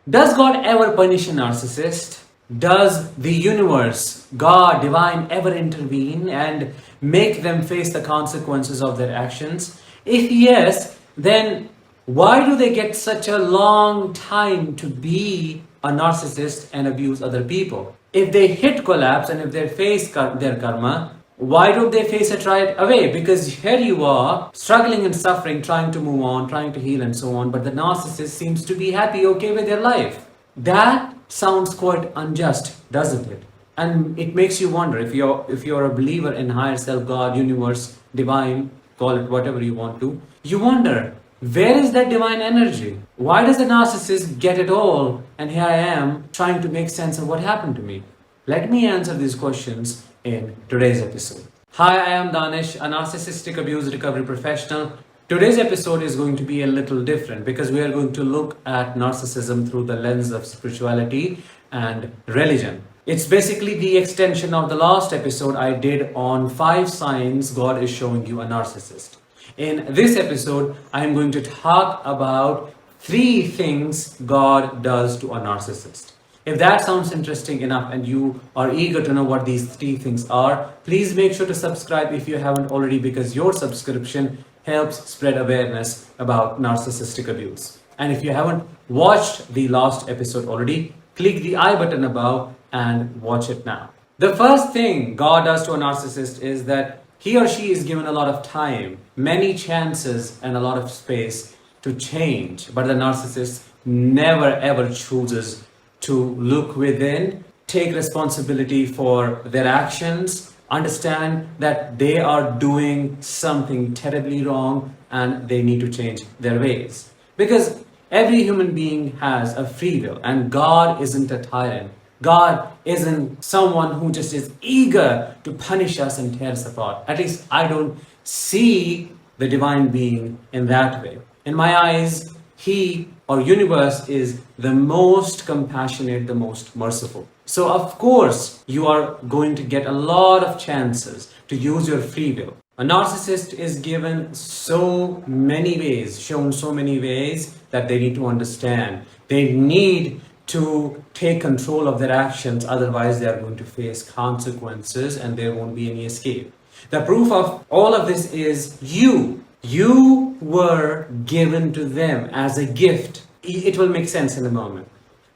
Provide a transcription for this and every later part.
Does God ever punish a narcissist? Does the universe, God, divine, ever intervene and make them face the consequences of their actions? If yes, then why do they get such a long time to be a narcissist and abuse other people? If they hit collapse and if they face their karma, why don't they face it right away? Because here you are, struggling and suffering, trying to move on, trying to heal and so on, but the narcissist seems to be happy, okay with their life. That sounds quite unjust, doesn't it? And it makes you wonder, if you're a believer in higher self, God, universe, divine, call it whatever you want to, you wonder, where is that divine energy? Why does the narcissist get it all and here I am trying to make sense of what happened to me? Let me answer these questions in today's episode. Hi, I am Danish, a narcissistic abuse recovery professional. Today's episode is going to be a little different because we are going to look at narcissism through the lens of spirituality and religion. It's basically the extension of the last episode I did on 5 signs God is showing you a narcissist. In this episode, I am going to talk about 3 things God does to a narcissist. If that sounds interesting enough and you are eager to know what these 3 things are, please make sure to subscribe if you haven't already, because your subscription helps spread awareness about narcissistic abuse. And if you haven't watched the last episode already, click the I button above and watch it now. The first thing God does to a narcissist is that he or she is given a lot of time, many chances, and a lot of space to change. But the narcissist never ever chooses to look within, take responsibility for their actions, understand that they are doing something terribly wrong and they need to change their ways. Because every human being has a free will, and God isn't a tyrant. God isn't someone who just is eager to punish us and tear us apart. At least I don't see the divine being in that way. In my eyes, he or universe is the most compassionate, the most merciful. So of course, you are going to get a lot of chances to use your free will. A narcissist is given so many ways, shown so many ways that they need to understand. They need to take control of their actions, otherwise they are going to face consequences and there won't be any escape. The proof of all of this is you. You were given to them as a gift. It will make sense in a moment.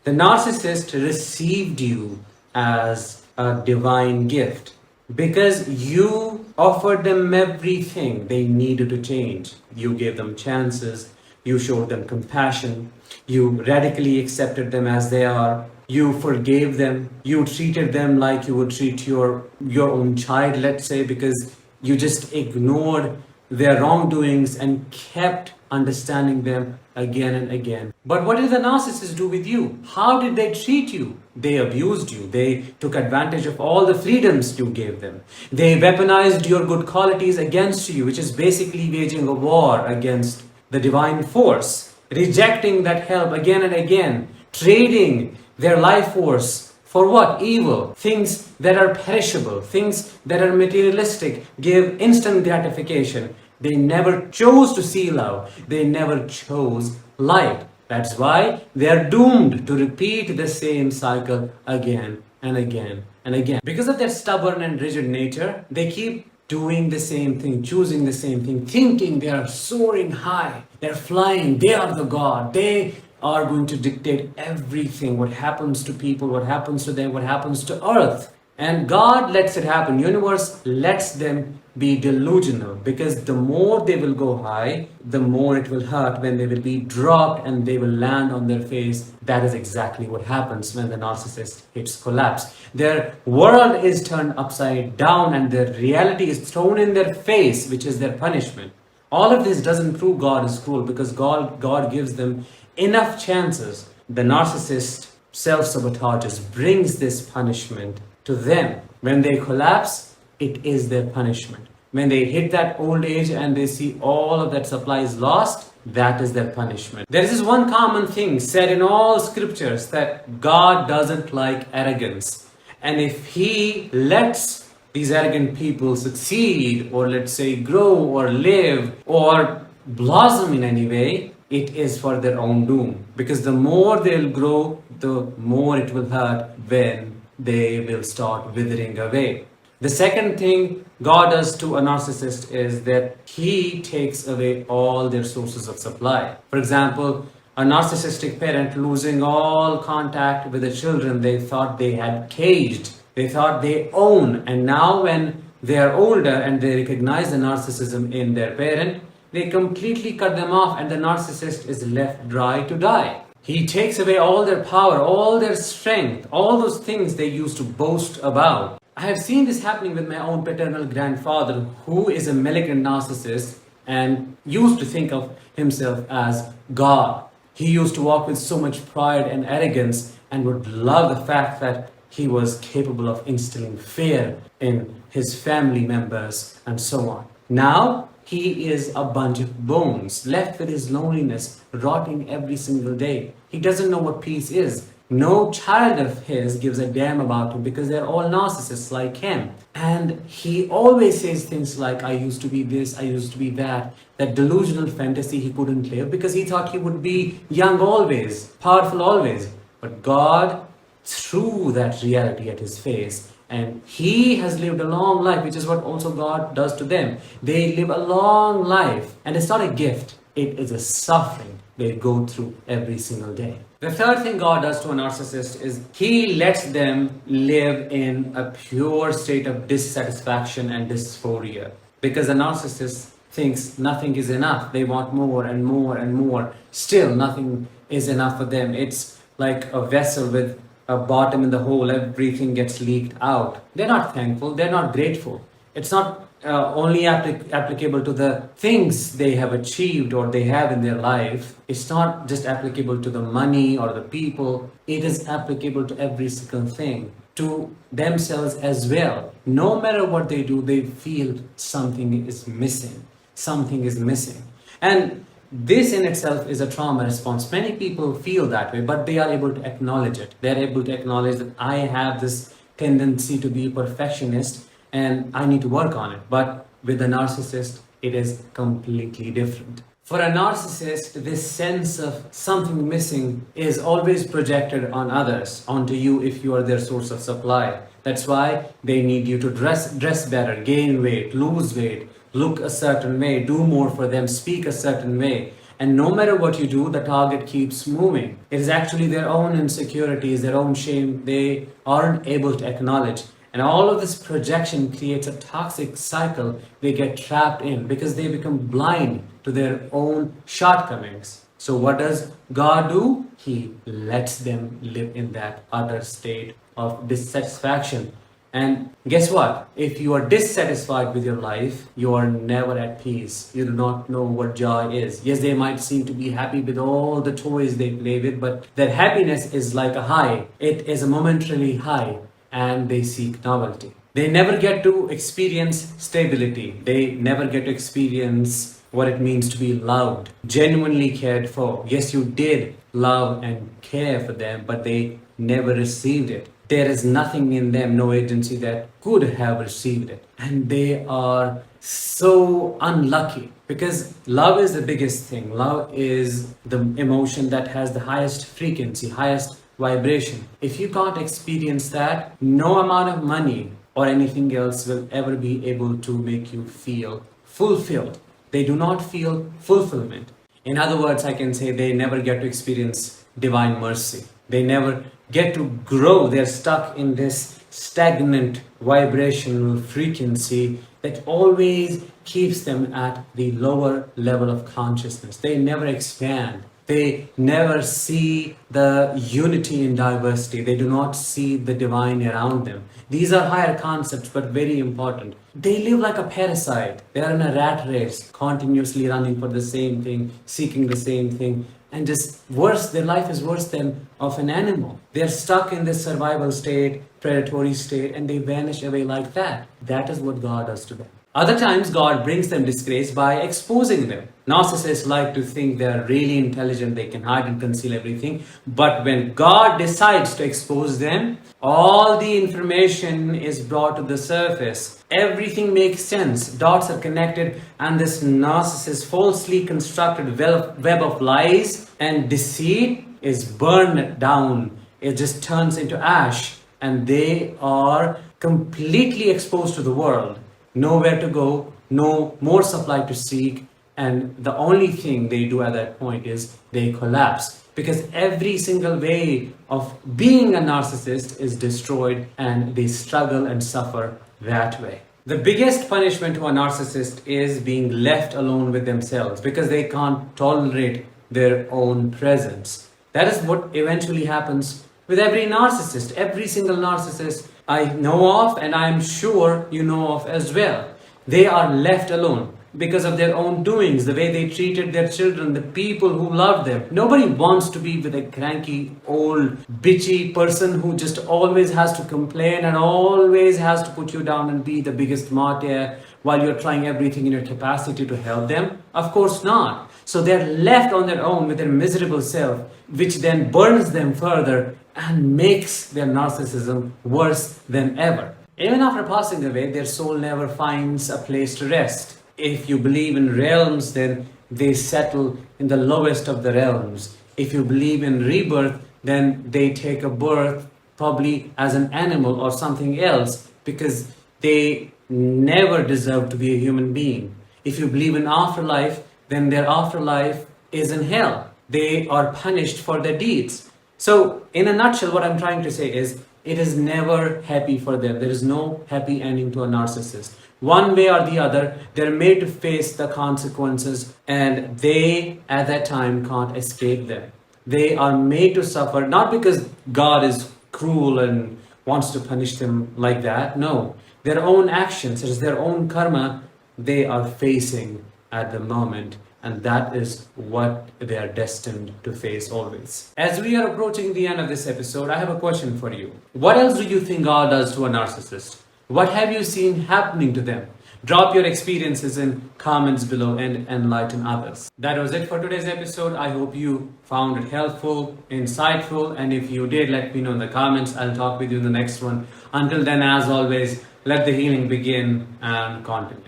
The narcissist received you as a divine gift because you offered them everything they needed to change. You gave them chances. You showed them compassion. You radically accepted them as they are. You forgave them. You treated them like you would treat your own child, let's say, because you just ignored their wrongdoings and kept understanding them again and again. But what did the narcissist do with you? How did they treat you? They abused you. They took advantage of all the freedoms you gave them. They weaponized your good qualities against you, which is basically waging a war against the divine force, rejecting that help again and again, trading their life force for what? Evil. Things that are perishable, things that are materialistic, give instant gratification. They never chose to see love. They never chose light. That's why they are doomed to repeat the same cycle again and again and again. Because of their stubborn and rigid nature, they keep doing the same thing, choosing the same thing, thinking they are soaring high, they're flying, they are the God, they are going to dictate everything, what happens to people, what happens to them, what happens to earth. And God lets it happen. Universe lets them be delusional, because the more they will go high, the more it will hurt when they will be dropped and they will land on their face. That is exactly what happens when the narcissist hits collapse. Their world is turned upside down and their reality is thrown in their face, which is their punishment. All of this doesn't prove God is cruel, because God gives them enough chances. The narcissist self-sabotages, brings this punishment to them. When they collapse, it is their punishment. When they hit that old age and they see all of that supply is lost, that is their punishment. There is this one common thing said in all scriptures, that God doesn't like arrogance. And if He lets these arrogant people succeed, or let's say grow or live or blossom in any way, it is for their own doom. Because the more they'll grow, the more it will hurt when they will start withering away. The second thing God does to a narcissist is that He takes away all their sources of supply. For example, a narcissistic parent losing all contact with the children they thought they had caged, they thought they own, and now when they are older and they recognize the narcissism in their parent, they completely cut them off and the narcissist is left dry to die. He takes away all their power, all their strength, all those things they used to boast about. I have seen this happening with my own paternal grandfather, who is a malignant narcissist and used to think of himself as God. He used to walk with so much pride and arrogance and would love the fact that he was capable of instilling fear in his family members and so on. Now, he is a bunch of bones, left with his loneliness, rotting every single day. He doesn't know what peace is. No child of his gives a damn about him because they're all narcissists like him. And he always says things like, I used to be this, I used to be that. That delusional fantasy he couldn't live because he thought he would be young always, powerful always. But God threw that reality at his face. And he has lived a long life, which is what also God does to them. They live a long life. And it's not a gift. It is a suffering they go through every single day. The third thing God does to a narcissist is He lets them live in a pure state of dissatisfaction and dysphoria. Because a narcissist thinks nothing is enough. They want more and more and more. Still, nothing is enough for them. It's like a vessel with a bottom in the hole. Everything gets leaked out. They're not thankful. They're not grateful. It's not only applicable to the things they have achieved or they have in their life. It's not just applicable to the money or the people. It is applicable to every single thing, to themselves as well. No matter what they do, they feel something is missing. Something is missing. And this in itself is a trauma response. Many people feel that way, but they are able to acknowledge it. They're able to acknowledge that I have this tendency to be a perfectionist and I need to work on it. But with a narcissist, it is completely different. For a narcissist, this sense of something missing is always projected on others, onto you if you are their source of supply. That's why they need you to dress better, gain weight, lose weight, look a certain way, do more for them, speak a certain way. And no matter what you do, the target keeps moving. It is actually their own insecurities, their own shame they aren't able to acknowledge. And all of this projection creates a toxic cycle they get trapped in because they become blind to their own shortcomings. So what does God do? He lets them live in that utter state of dissatisfaction. And guess what? If you are dissatisfied with your life, you are never at peace. You do not know what joy is. Yes, they might seem to be happy with all the toys they play with, but their happiness is like a high. It is a momentary high. And they seek novelty. They never get to experience stability. They never get to experience what it means to be loved, genuinely cared for. Yes, you did love and care for them, but they never received it. There is nothing in them, no agency that could have received it. And they are so unlucky because love is the biggest thing. Love is the emotion that has the highest frequency, highest vibration. If you can't experience that, no amount of money or anything else will ever be able to make you feel fulfilled. They do not feel fulfillment. In other words, I can say they never get to experience divine mercy. They never get to grow. They're stuck in this stagnant vibrational frequency that always keeps them at the lower level of consciousness. They never expand. They never see the unity in diversity. They do not see the divine around them. These are higher concepts, but very important. They live like a parasite. They are in a rat race, continuously running for the same thing, seeking the same thing. And just worse, their life is worse than of an animal. They're stuck in this survival state, predatory state, and they vanish away like that. That is what God does to them. Other times, God brings them disgrace by exposing them. Narcissists like to think they're really intelligent, they can hide and conceal everything. But when God decides to expose them, all the information is brought to the surface. Everything makes sense, dots are connected, and this narcissist falsely constructed web of lies and deceit is burned down. It just turns into ash, and they are completely exposed to the world. Nowhere to go, no more supply to seek, and the only thing they do at that point is they collapse, because every single way of being a narcissist is destroyed, and they struggle and suffer that way. The biggest punishment to a narcissist is being left alone with themselves, because they can't tolerate their own presence. That is what eventually happens with every narcissist. Every single narcissist I know of, and I am sure you know of as well. They are left alone because of their own doings, the way they treated their children, the people who loved them. Nobody wants to be with a cranky, old, bitchy person who just always has to complain and always has to put you down and be the biggest martyr while you're trying everything in your capacity to help them. Of course not. So they're left on their own with their miserable self, which then burns them further and makes their narcissism worse than ever. Even after passing away, their soul never finds a place to rest. If you believe in realms, then they settle in the lowest of the realms. If you believe in rebirth, then they take a birth probably as an animal or something else, because they never deserve to be a human being. If you believe in afterlife, then their afterlife is in hell. They are punished for their deeds. So, in a nutshell, what I'm trying to say is, it is never happy for them. There is no happy ending to a narcissist. One way or the other, they're made to face the consequences, and they, at that time, can't escape them. They are made to suffer, not because God is cruel and wants to punish them like that. No, their own actions, it is their own karma they are facing at the moment. And that is what they are destined to face always. As we are approaching the end of this episode, I have a question for you. What else do you think God does to a narcissist? What have you seen happening to them? Drop your experiences in comments below and enlighten others. That was it for today's episode. I hope you found it helpful, insightful, and if you did, let me know in the comments. I'll talk with you in the next one. Until then, as always, let the healing begin and continue.